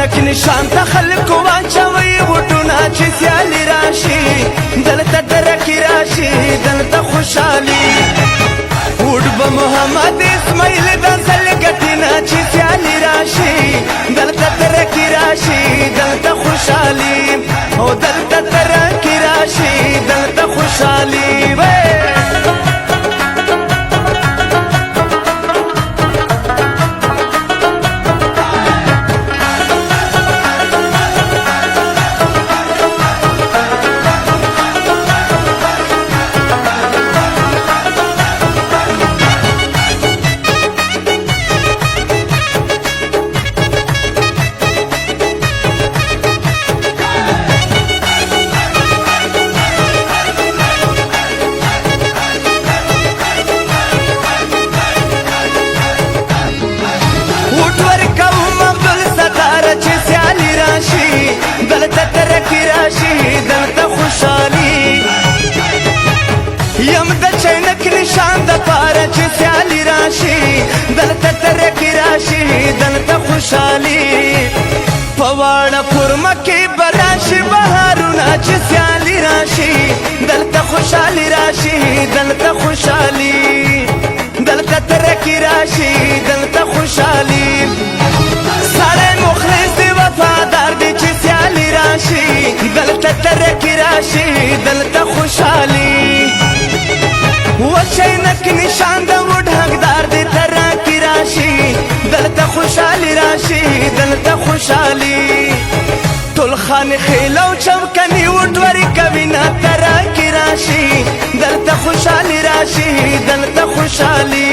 چینک نشان ته خلکو واچوي غوټونه چې سیالي راشي دلته درکې راشي دلته خوشحالي وډ به محمد اسماعیل د ځل ګټې نه چې سیالي راشي دلته درکې راشي دلته خوشحالي او دلته درکې راشي دلته خوشحالي دلته ترقی راشي دلته خوشحالي یم د چینک نشان د پاره چې سیالي راشي دلته ترقی راشي دلته خوشحالي په واړه پورمه کې به راشي بهارونه چې سیالي راشي دلته خوشحالي راشي دلته خوشحالي دلته ترقی راشي دلته خوشحالي سړی مخلص دی وفادار دی چې سیالي راشي دلته ترقی راشي دلته خوشحالي و چینک نشان د وډ حقدار دی ترقی راشي دلته خوشحالي راشي دلته خوشحالي ټول خان خیلو چمکني وډوري کوي نه ترقی راشي دلته خوشحالي راشي دلته خوشحالي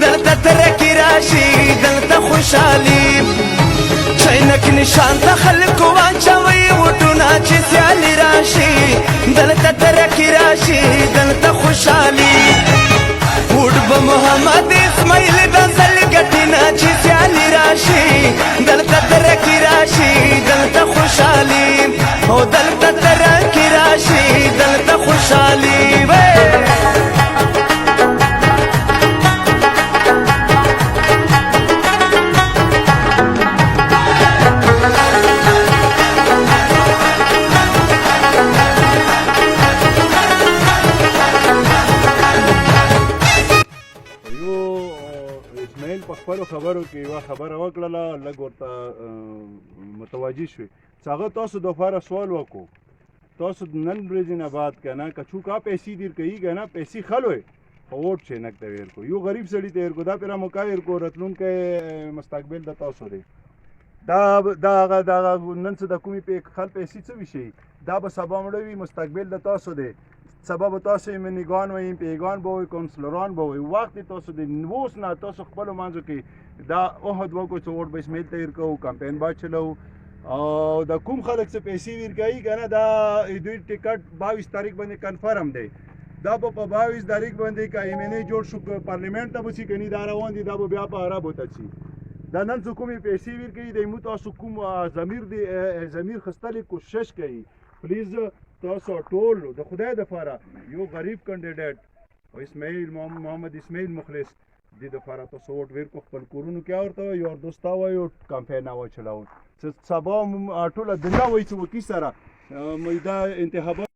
دلته ترقی راشي دلته خوشحالي چینک نشان ته خلکو واچوي غوټونه چې سیالي راشي دلته ترقی راشي دلته خوشحالي وډ به محمد اسماعیل د ځل ګټې نه چې سیالي راشي دلته ترقی راشي دلته خوشحالي او دلته ترقی راشي دلته خوشحالي په خپلو خبرو کې یوه خبره وکړله لږ ورته متوجه شوې چې هغه تاسو دپاره سوال وکړو تاسو نن ورځې نه بعد که نه که څوک پیسې دیر کوي که نه پیسې خلوئ خو ووټ چینک ته ورکړو یو غریب سړي ته ورکړو دا پرې موقع ورکړو راتلونکی مستقبل د تاسو دی دا هغه نن څه د کومې خل پیسې څه وشي دا به سبا مړه وي مستقبل د تاسو دی سبا به تاسو منیګان وئ پیګان به وئ کونسلران به وئ وخت تاسو د اوس نه تاسو خپلو منځو کې دا عهد وکړو چې ووټ به اسماعیل ته ورکوو کمپین به چلوو او د کوم خلک څه پیسې ورکوي که نه دا دوی ټکټ 22 تاریخ باندې کنفرم دی دا به په 22 تاریخ باندې که MNA جوړ شو پارلیمنټ ته به شي که نه دا روان دي دا به بیا په عربو ته شي دا نن څه کومې پیسې ورکوي د مو تاسو کوم ضمیر خستلې کوشش کوي پلیز تاسو ټول د خدای دپاره یو غریب کینډیډیټ اسماعیل محمد اسماعیل مخلص دې دپاره تاسو ووټ ورکړو خپل کورونو کې ورته وایو اور دوستا وایو کمپین وچلوو چې سبا ټوله دنیا وایي چې وکي سره دا انتخابات